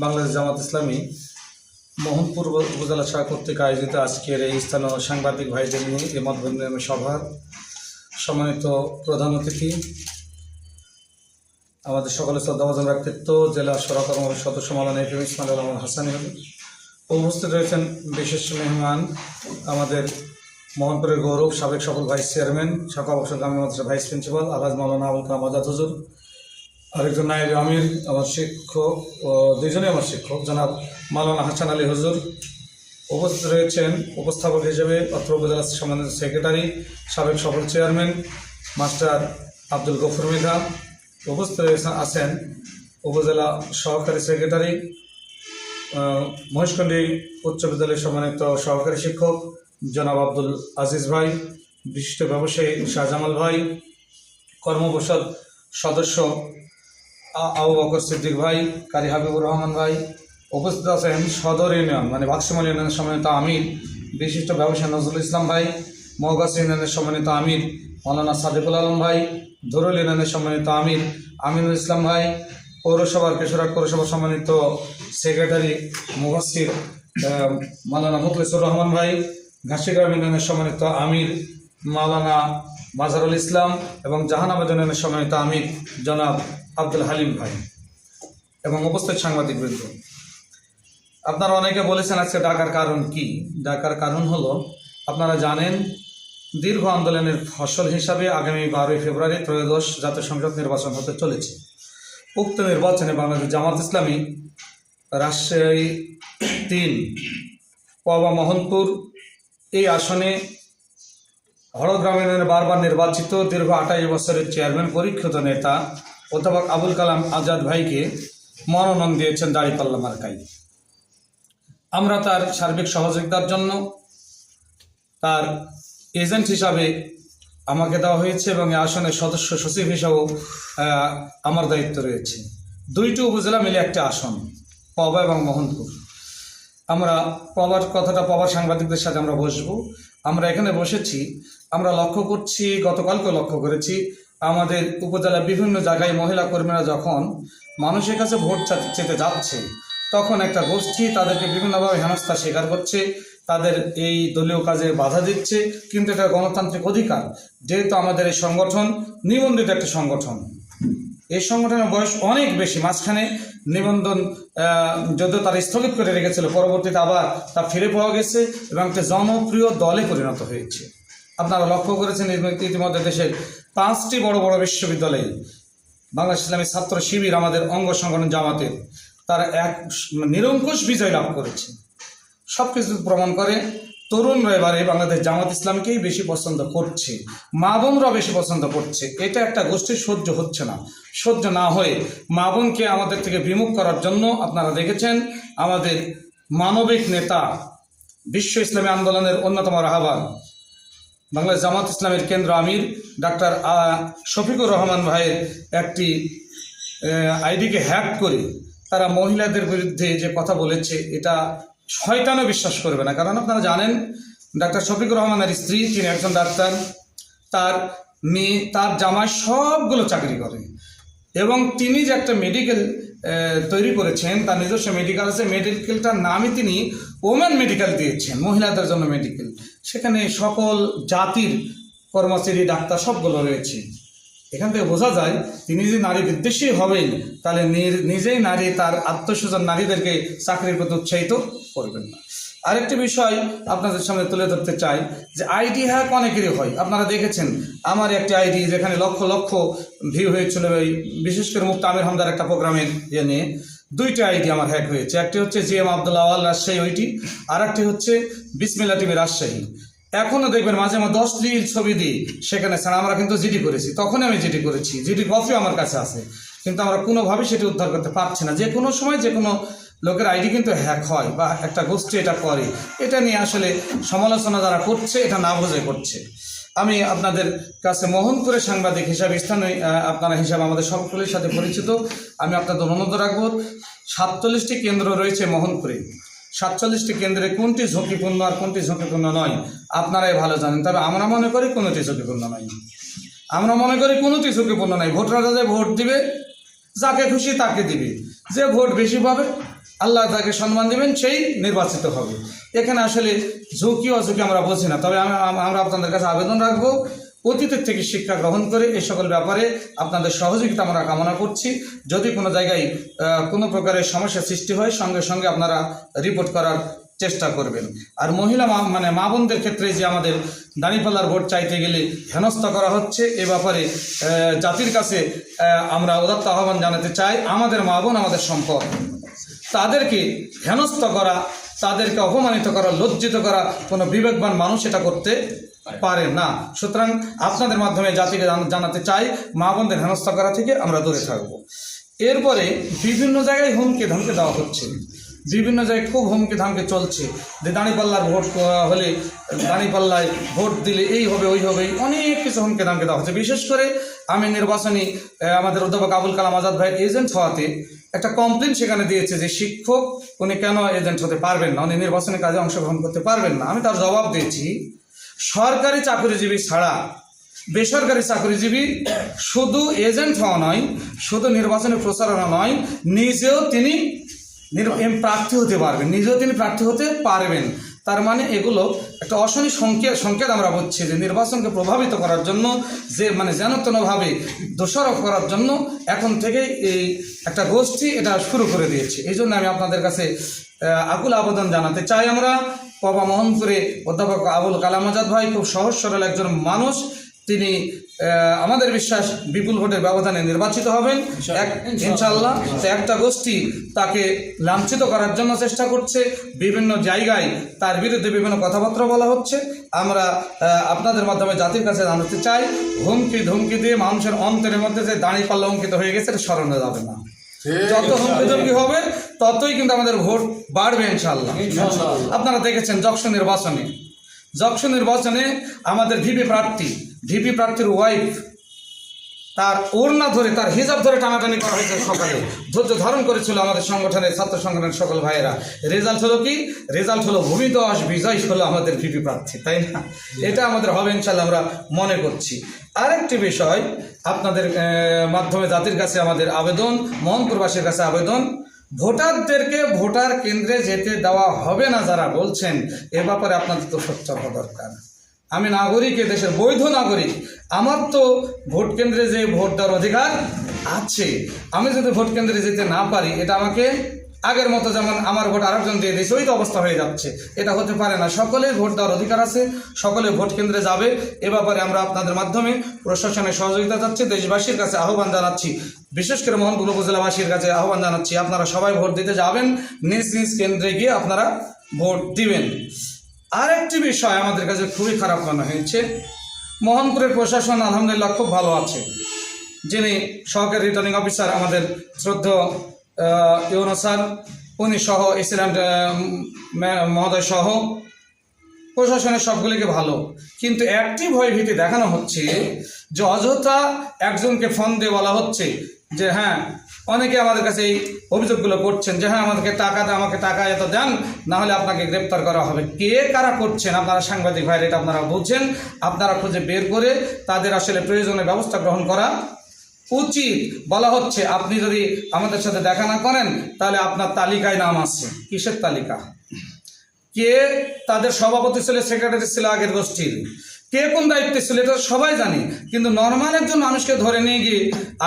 বাংলাদেশ জামাত ইসলামী মোহনপুর উপজেলা শাখা কর্তৃক আয়োজিত আজকের এই স্থানীয় সাংবাদিক ভাইদের নিয়ে এই মতবিনিময় সভার সম্মানিত প্রধান অতিথি আমাদের সকলের শ্রদ্ধাভাজন ব্যক্তিত্ব জেলা শরা কর্মসূচির সদস্য মাওলানা এফএম ইসমাইল আহমদ হাসানী উপস্থিত রয়েছেন বিশেষ মেহমান আমাদের মোহনপুরের গৌরব সাবেক সফল ভাইস চেয়ারম্যান শাখা অবসরগামী মাদ্রাসা ভাইস প্রিন্সিপাল আলহাজ মাওলানা আবুল কালাম আজাদ হুজুর, আরেকজন নায়েব আমির আমার শিক্ষক ও দুইজনই আমার শিক্ষক জনাব মাওলানা হাসান আলী হুজুর। উপস্থিত রয়েছেন উপস্থাপক হিসেবে অত্র উপজেলা সম্মানিত সেক্রেটারি সাবেক সফল চেয়ারম্যান মাস্টার আব্দুল গফুর মৃধা। উপস্থিত আছেন উপজেলা সহকারী সেক্রেটারি মহেশখালী উচ্চ বিদ্যালয়ের সম্মানিত সহকারী শিক্ষক জনাব আব্দুল আজিজ ভাই, বিশিষ্ট ব্যবসায়ী শাহজামাল ভাই, কর্মপরিষদ সদস্য আবু বকর সিদ্দিক ভাই, কারি হাবিবুর রহমান ভাই। উপস্থিত আছেন সদর ইউনিয়ন মানে বাক্সমাল ইউনিয়নের সম্মানিত আমির বিশিষ্ট ব্যবসায়ী নজরুল ইসলাম ভাই, মহগাছি ইউনিয়নের সম্মানিত আমির মৌলানা সাদেকুল আলম ভাই, ধরুল ইউনিয়নের সম্মানিত আমির আমিনুল ইসলাম ভাই, পৌরসভার কেশরহাট পৌরসভার সম্মানিত সেক্রেটারি মুফাসসির মৌলানা মুখলিসুর রহমান ভাই, ঘাসিগ্রাম ইউনিয়নের সম্মানিত আমির মৌলানা মাজারুল ইসলাম এবং জাহানাবাদ ইউনিয়নের সম্মানিত আমির জনাব আব্দুল হালিম ভাই এবং উপস্থিত সাংবাদিকবৃন্দ। আপনারা অনেকে বলেছেন আজকে ডাকার কারণ কি? ডাকার কারণ হলো আপনারা জানেন দীর্ঘ আন্দোলনের ফসল হিসাবে আগামী 12ই ফেব্রুয়ারি ত্রয়োদশ জাতীয় সংসদ নির্বাচন হতে চলেছে। উক্ত নির্বাচনে বাংলাদেশ জামাত ইসলামী রাজশাহী 3 পবা মোহনপুর এই আসনে হরগ্রাম ইউনিয়নের বারবার নির্বাচিত দীর্ঘ 28 বছরের চেয়ারম্যান পরীক্ষিত নেতা অধ্যাপক আবুল কালাম আজাদ ভাইকে মনোনয়ন দিয়েছেন দাঁড়িপাল্লা মার্কায়। আমরা তার সার্বিক সহযোগিতার জন্য তার এজেন্ট হিসাবে আমাকে দেওয়া হয়েছে এবং এই আসনের সদস্য সচিব হিসাবেও আমার দায়িত্ব রয়েছে। 2টি উপজেলা মিলে একটি আসন পবা এবং মোহনপুর। আমরা পবার সাংবাদিকদের সাথে আমরা বসবো। আমরা এখানে বসেছি, আমরা লক্ষ্য করছি, গতকালকে লক্ষ্য করেছি আমাদের উপজেলার বিভিন্ন জায়গায় মহিলা কর্মীরা যখন মানুষের কাছে ভোট চেতে যাচ্ছে তখন একটা গোষ্ঠী তাদেরকে বিভিন্নভাবে হেনস্থার শিকার করছে, তাদের এই দলীয় কাজে বাধা দিচ্ছে। কিন্তু এটা গণতান্ত্রিক অধিকার, যেহেতু আমাদের এই সংগঠন নিবন্ধিত একটি সংগঠন, এই সংগঠনের বয়স অনেক বেশি। মাঝখানে নিবন্ধন যদিও তারা স্থগিত করে রেখেছিল, পরবর্তীতে আবার তা ফিরে পাওয়া গেছে এবং একটি জনপ্রিয় দলে পরিণত হয়েছে। আপনারা লক্ষ্য করেছেন ইতিমধ্যে দেশের 5টি বড় বড় বিশ্ববিদ্যালয়ে বাংলাদেশ ইসলামী ছাত্র শিবির আমাদের অঙ্গ সংগঠন জামাতের তারা এক নিরঙ্কুশ বিজয় লাভ করেছে। সব কিছু প্রমাণ করে তরুণরা এবারে বাংলাদেশ জামাত ইসলামকেই বেশি পছন্দ করছে, মা বোনরা বেশি পছন্দ করছে। এটা একটা গোষ্ঠীর সহ্য হচ্ছে না। সহ্য না হয়ে মা বোনকে আমাদের থেকে বিমুখ করার জন্য আপনারা দেখেছেন আমাদের মানবিক নেতা বিশ্ব ইসলামী আন্দোলনের অন্যতম রাহবার বাংলাদেশ জামাত ইসলামের কেন্দ্র আমির ডাক্তার শফিকুর রহমান ভাইয়ের একটি আইডিকে হ্যাক করে তারা মহিলাদের বিরুদ্ধে যে কথা বলেছে এটা শয়তানও বিশ্বাস করবে না। কারণ আপনারা জানেন ডাক্তার শফিকুর রহমানের স্ত্রী, তিনি একজন ডাক্তার, তার মেয়ে, তার জামাই সবগুলো চাকরি করে এবং তিনি যে একটা মেডিকেল তৈরি করেছেন, তার নিজস্ব মেডিকেল আছে, মেডিকেলটার নামই তিনি ওমেন মেডিকেল দিয়েছেন, মহিলাদের জন্য মেডিকেল। সেখানে সকল জাতির কর্মচারী ডাক্তার সবগুলো রয়েছে। এখান থেকে বোঝা যায় তিনি যদি নারী বিদ্বেষী হবেন তাহলে নিজেই নারী তার আত্মস্বজন নারীদেরকে চাকরির প্রতি উৎসাহিত করবেন না। আরেকটি বিষয় আপনাদের সামনে তুলে ধরতে চাই যে আইডি হ্যাক অনেকেরই হয়। আপনারা দেখেছেন আমার একটি আইডি যেখানে লক্ষ লক্ষ ভিউ হয়েছিল, বিশেষ করে মুফতি আমির হামদার একটা প্রোগ্রামের নিয়ে 2টি আইডি আমার হ্যাক হয়েছে। একটি হচ্ছে জিএম আব্দুল্লাহ আওয়াল রাজশাহী ওইটি, আর একটি হচ্ছে বিসমিল্লাহ টিভি রাজশাহী। এখনও দেখবেন মাঝে মাঝে অশ্লীল ছবি দিই সেখানে। স্যার আমরা কিন্তু জিডি করেছি, তখনই আমি জিডি করেছি, জিডি কপিও আমার কাছে আছে, কিন্তু আমরা কোনোভাবেই সেটি উদ্ধার করতে পারছি না। যে কোনো সময় যে কোনো লোকের আইডি কিন্তু হ্যাক হয় বা একটা গোষ্ঠী এটা করে। এটা নিয়ে আসলে সমালোচনা যারা করছে এটা না বুঝে করছে। আমি আপনাদের কাছে মোহনপুরের সাংবাদিক হিসাবে স্থানীয় আপনারা হিসাবে আমাদের সকলের সাথে পরিচিত, আমি আপনাদের অনুরোধ রাখবো 47টি কেন্দ্র রয়েছে মোহনপুরে। 47টি কেন্দ্রে কোনটি ঝুঁকিপূর্ণ আর কোনটি ঝুঁকিপূর্ণ নয় আপনারাই ভালো জানেন। তবে আমরা মনে করি কোনোটি ঝুঁকিপূর্ণ নয়, আমরা মনে করি কোনোটি ঝুঁকিপূর্ণ নয়। ভোটাররা যে ভোট দিবে যাকে খুশি তাকে দিবে, যে ভোট বেশি পাবে আল্লাহ তাকে সম্মান দেবেন, সেই নির্বাচিত হবে। এখানে আসলে ঝুঁকি অঝুঁকি আমরা বুঝি না। তবে আমরা আপনাদের কাছে আবেদন রাখবো, অতীতের থেকে শিক্ষা গ্রহণ করে এই সকল ব্যাপারে আপনাদের সহযোগিতা আমরা কামনা করছি। যদি কোনো জায়গায় কোনো প্রকারের সমস্যার সৃষ্টি হয়, সঙ্গে সঙ্গে আপনারা রিপোর্ট করার চেষ্টা করবেন। আর মহিলা মা বোনদের ক্ষেত্রে যে আমাদের দাঁড়িপাল্লার ভোট চাইতে গেলে হেনস্থা করা হচ্ছে, এ ব্যাপারে জাতির কাছে আমরা উদাত্ত আহ্বান জানাতে চাই। আমাদের মা বোন আমাদের সম্পদ, তাদেরকে হেনস্থা করা, তাদেরকে অপমানিত করা, লজ্জিত করা কোনো বিবেকবান মানুষ এটা করতে পারে না। সুতরাং আপনাদের মাধ্যমে জাতিকে জানাতে চাই, মা বোনদের হেনস্থা করা থেকে আমরা দূরে থাকব। এরপরে বিভিন্ন জায়গায় হুমকি ধমকি দেওয়া হচ্ছে, বিভিন্ন জায়গায় খুব হুমকি ধামকি চলছে যে দাঁড়িপাল্লার ভোট হলে, দাঁড়িপাল্লায় ভোট দিলে এই হবে ওই হবে, অনেক কিছু হুমকি ধামকি দেওয়া হচ্ছে। বিশেষ করে আমি নির্বাচনী আমাদের অধ্যাপক আবুল কালাম আজাদ ভাই এজেন্ট হওয়াতে একটা কমপ্লেন সেখানে দিয়েছে যে শিক্ষক উনি কেন এজেন্ট হতে পারবেন না, উনি নির্বাচনী কাজে অংশগ্রহণ করতে পারবেন না। আমি তার জবাব দিয়েছি, সরকারি চাকরিজীবী ছাড়া বেসরকারি চাকরিজীবী শুধু এজেন্ট হওয়া নয়, শুধু নির্বাচনী প্রচারণা নয়, নিজেও তিনি প্রার্থী হতে পারবেন, নিজেও তিনি প্রার্থী হতে পারবেন। তার মানে এগুলো একটা অশনি সংকেত আমরা বলছি যে নির্বাচনকে প্রভাবিত করার জন্য, যে যেন তেনভাবে দোষারোপ করার জন্য এখন থেকেই এই একটা গোষ্ঠী এটা শুরু করে দিয়েছে। এই জন্য আমি আপনাদের কাছে আকুল আবেদন জানাতে চাই। আমরা কবা মোহনপুরে অধ্যাপক আবুল কালাম আজাদ ভাই খুব সহজ সরল একজন মানুষ, তিনি আমাদের বিশ্বাস বিপুল ভোটের ব্যবধানে নির্বাচিত হবেন ইনশাআল্লাহ। তো একটা গোষ্ঠী তাকে লাঞ্ছিত করার জন্য চেষ্টা করছে, বিভিন্ন জায়গায় তার বিরুদ্ধে বিভিন্ন কথাবার্তা বলা হচ্ছে। আমরা আপনাদের মাধ্যমে জাতির কাছে জানাতে চাই, হুমকি ধমকি দিয়ে মানুষের অন্তরের মধ্যে যে দাঁড়িপাল্লা অঙ্কিত হয়ে গেছে, এটা সরানো যাবে না। যত হুমকি ধমকি হবে ততই কিন্তু আমাদের ভোট বাড়বে ইনশাআল্লাহ। আপনারা দেখেছেন যকশন নির্বাচনে আমাদের ভিপি প্রার্থীর ওয়াইফ তার ওড়না ধরে, তার হিজাব ধরে টানাটানি করা হয়েছে। সকালে ধৈর্য ধারণ করেছিল আমাদের সংগঠনের, ছাত্র সংগঠনের সকল ভাইয়েরা। রেজাল্ট হলো কি? রেজাল্ট হলো ভূমিধস বিজয় হলো আমাদের ভিপি প্রার্থী, তাই না? এটা আমাদের হবে ইনশাল্লাহ, আমরা মনে করছি। আরেকটি বিষয় আপনাদের মাধ্যমে জাতির কাছে আমাদের আবেদন, মোহনপুরবাসীর কাছে আবেদন, ভোটারদেরকে ভোটার কেন্দ্রে যেতে দেওয়া হবে না যারা বলছেন, এ ব্যাপারে আপনাদের তো সোচ্চার হওয়া দরকার। আমি নাগরিক, দেশের বৈধ নাগরিক, আমার তো ভোট কেন্দ্রে যে ভোট দেওয়ার অধিকার আছে। আমি যদি ভোট কেন্দ্রে যেতে না পারি, এটা আমাকে আগের মতো যেমন আমার ভোট আরেকজন দিয়ে দিয়েছে, ওই তো অবস্থা হয়ে যাচ্ছে। এটা হতে পারে না। সকলের ভোট দেওয়ার অধিকার আছে, সকলে ভোট কেন্দ্রে যাবে। এ ব্যাপারে আমরা আপনাদের মাধ্যমে প্রশাসনের সহযোগিতা চাচ্ছি, দেশবাসীর কাছে আহ্বান জানাচ্ছি, বিশেষ করে মোহনপুর উপজেলাবাসীর কাছে আহ্বান জানাচ্ছি, আপনারা সবাই ভোট দিতে যাবেন, নিজ নিজ কেন্দ্রে গিয়ে আপনারা ভোট দিবেন। আরেকটি বিষয় আমাদের কাছে খুবই খারাপ মনে হয়েছে, মোহনপুরের প্রশাসন আলহামদুলিল্লাহ খুব ভালো আছে। যিনি সহকারী রিটার্নিং অফিসার আমাদের শ্রদ্ধেয় ইউনুস স্যার, উনি সহ এসিডেন্ট মহোদয় সহ প্রশাসনের সবগুলিকে ভালো, কিন্তু একটি ভয়ভীতি দেখানো হচ্ছে যে অযথা একজনকে ফোন দিয়ে বলা হচ্ছে যে হ্যাঁ, অনেকে আমাদের কাছে এই অভিযোগগুলো করছেন যে হ্যাঁ, আমাকে টাকা এত দেন, না হলে আপনাকে গ্রেপ্তার করা হবে। কে কারা করছেন আপনারা সাংবাদিক ভাইরা, এটা আপনারা বুঝছেন, আপনারা খুঁজে বের করে তাদের আসলে প্রয়োজনীয় ব্যবস্থা গ্রহণ করা উচিত। বলা হচ্ছে আপনি যদি আমাদের সাথে দেখা না করেন তাহলে আপনার তালিকায় নাম আছে। কিসের তালিকা? কে তাদের সভাপতি ছিল, সেক্রেটারি ছিল আগের গোষ্ঠীর, কে কোন দায়িত্বে ছিল, এটা সবাই জানি। কিন্তু নর্মাল একজন মানুষকে ধরে নিয়ে গিয়ে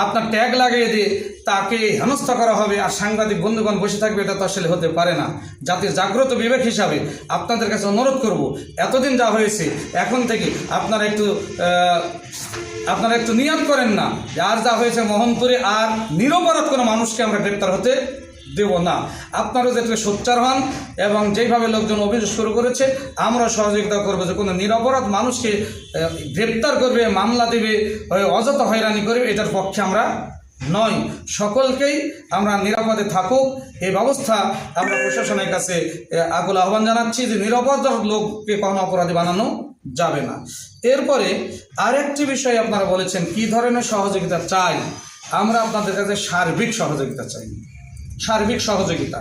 আপনার ট্যাগ লাগিয়ে দিয়ে তাকে হেনস্থা করা হবে আর সাংবাদিক বন্ধুগণ বসে থাকবে, এটা তো আসলে হতে পারে না। জাতির জাগ্রত বিবেক হিসাবে আপনাদের কাছে অনুরোধ করব, এতদিন যা হয়েছে এখন থেকে আপনারা একটু নিয়ত করেন না, আর যা হয়েছে মোহনপুরে আর নিরপরাধ কোনো মানুষকে আমরা গ্রেপ্তার হতে দেব না। আপনারা যাতে সোচ্চার হন এবং যেইভাবে লোকজন অভিযোগ শুরু করেছে, আমরা সহযোগিতা করবো যে কোনো নিরপরাধ মানুষকে গ্রেপ্তার করবে, মামলা দেবে, অযথা হয়রানি করবে, এটার পক্ষে আমরা নয়। সকলকেই আমরা নিরাপদে থাকুক এই ব্যবস্থা আমরা প্রশাসনের কাছে আকুল আহ্বান জানাচ্ছি যে নিরাপদ লোককে কখনো অপরাধী বানানো যাবে না। এরপরে আরেকটি বিষয় আপনারা বলেছেন কি ধরনের সহযোগিতা চাই। আমরা আপনাদের কাছে সার্বিক সহযোগিতা চাই, সার্বিক সহযোগিতা।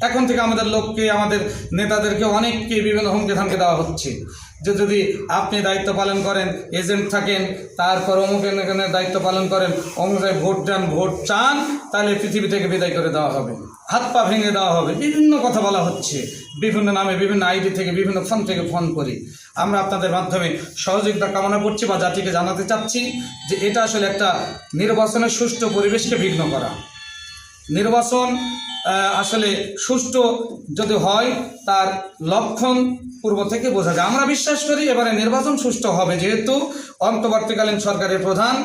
এখন থেকে আমাদের লোককে, আমাদের নেতাদেরকে অনেককে বিভিন্ন হুমকি ধামকি দেওয়া হচ্ছে যে যদি আপনি দায়িত্ব পালন করেন, এজেন্ট থাকেন, তারপর অমুকের দায়িত্ব পালন করেন, অমুকায় ভোট দেন, ভোট চান, তাহলে পৃথিবী থেকে বিদায় করে দেওয়া হবে, হাত পা ভেঙে দেওয়া হবে, বিভিন্ন কথা বলা হচ্ছে বিভিন্ন নামে, বিভিন্ন আইডি থেকে, বিভিন্ন ফোন থেকে ফোন করি। আমরা আপনাদের মাধ্যমে সহযোগিতা কামনা করছি বা জাতিকে জানাতে চাচ্ছি যে এটা আসলে একটা নির্বাচনের সুষ্ঠু পরিবেশকে বিঘ্ন করা। নির্বাচন আসলে সুষ্ঠু যদি হয় তার লক্ষণ পূর্ব থেকে বোঝা যায়। আমরা বিশ্বাস করি এবারে নির্বাচন সুষ্ঠু হবে, যেহেতু অন্তর্বর্তীকালীন সরকারের প্রধান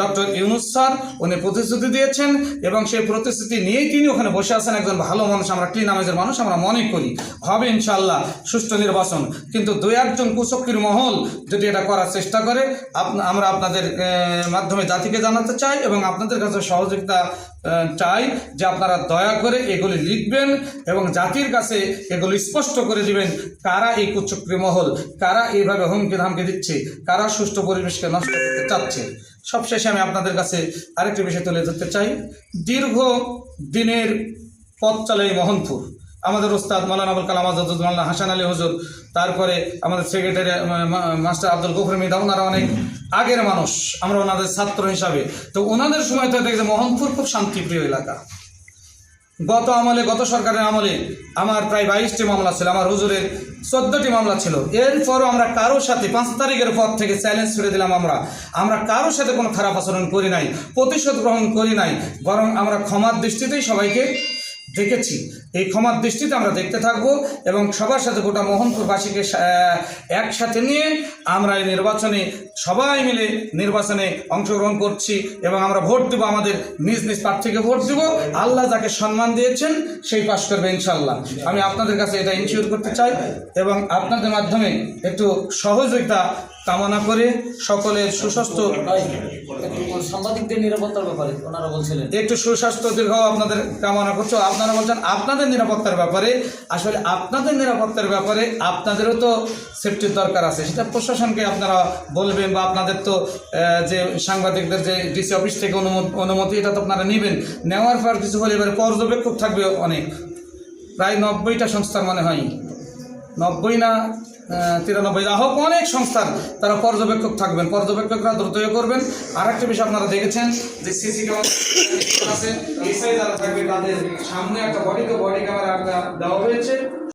ডক্টর ইউনূস স্যার উনি প্রতিশ্রুতি দিয়েছেন এবং সেই প্রতিশ্রুতি নিয়েই তিনি ওখানে বসে আছেন। একজন ভালো মানুষ, আমরা ক্লিন আমেজের মানুষ, আমরা মনে করি হবে ইনশাআল্লাহ সুষ্ঠু নির্বাচন। কিন্তু দুই একজন কুচক্রীর মহল যদি এটা করার চেষ্টা করে, আমরা আপনাদের মাধ্যমে জাতিকে জানাতে চাই এবং আপনাদের কাছে সহযোগিতা চাই যে আপনারা দয়া করে এগুলি লিখবেন এবং জাতির কাছে এগুলি স্পষ্ট করে দিবেন কারা এই কুচক্রী মহল, কারা এইভাবে হুমকি ধামকি দিচ্ছে, কারা সুষ্ঠু পরিবেশকে নষ্ট করতে চাচ্ছে। সবশেষে আমি আপনাদের কাছে আরেকটি বিষয় তুলে ধরতে চাই। দীর্ঘ দিনের পথ চলে এই মোহনপুর, আমাদের ওস্তাদ মাওলানা আবুল কালাম আজাদ, মাওলানা হাসান আলী হুজুর, তারপরে আমাদের সেক্রেটারি মাস্টার আব্দুল গফুর মিদা, ওনারা অনেক আগের মানুষ, আমরা ওনাদের ছাত্র হিসাবে। তো ওনাদের সময় তো দেখছে মোহনপুর খুব শান্তিপ্রিয় এলাকা। গত আমলে, গত সরকারের আমলে আমার প্রায় 22টি মামলা ছিল, আমার হুজুরের 14টি মামলা ছিল। এরপরও আমরা কারোর সাথে 5 তারিখের পর থেকে চ্যালেঞ্জ করে দিলাম, আমরা কারোর সাথে কোনো খারাপ আচরণ করি নাই, প্রতিশোধ গ্রহণ করি নাই, বরং আমরা ক্ষমার দৃষ্টিতেই সবাইকে দেখেছি। এই ক্ষমার দৃষ্টিতে আমরা দেখতে থাকব এবং সবার সাথে গোটা মোহনপুরবাসীকে একসাথে নিয়ে আমরা এই নির্বাচনে সবাই মিলে নির্বাচনে অংশগ্রহণ করছি এবং আমরা ভোট দেব, আমাদের নিজ নিজ প্রার্থীকে ভোট দেব। আল্লাহ যাকে সম্মান দিয়েছেন সেই পাশ করবে ইনশাল্লাহ। আমি আপনাদের কাছে এটা ইনশিওর করতে চাই এবং আপনাদের মাধ্যমে একটু সহযোগিতা কামনা করে সকলের সুস্বাস্থ্য, সাংবাদিকদের নিরাপত্তার ব্যাপারে ওনারা বলছিলেন একটু সুস্বাস্থ্য দীর্ঘ আপনাদের কামনা করছো। আপনারা বলছেন আপনাদের নিরাপত্তার ব্যাপারে, আসলে আপনাদের নিরাপত্তার ব্যাপারে আপনাদেরও তো সেফটির দরকার আছে, সেটা প্রশাসনকে আপনারা বলবেন বা আপনাদের তো যে সাংবাদিকদের যে ডিসি অফিস থেকে অনুমতি এটা তো আপনারা নেবেন। নেওয়ার পর কিছু হলে এবারে পর্যবেক্ষক থাকবে অনেক, প্রায় 90টা সংস্থার মনে হয়, 90 না 93 যা হোক অনেক সংস্থার তারা পর্যবেক্ষক থাকবেন, পর্যবেক্ষকরা দ্রুত করবেন। আর একটা বিষয় আপনারা দেখেছেন যে সিসি ক্যামেরা আছে, এই সাইডে যারা থাকবে তাদের সামনে একটা বডি ক্যামেরা দেওয়া হয়েছে।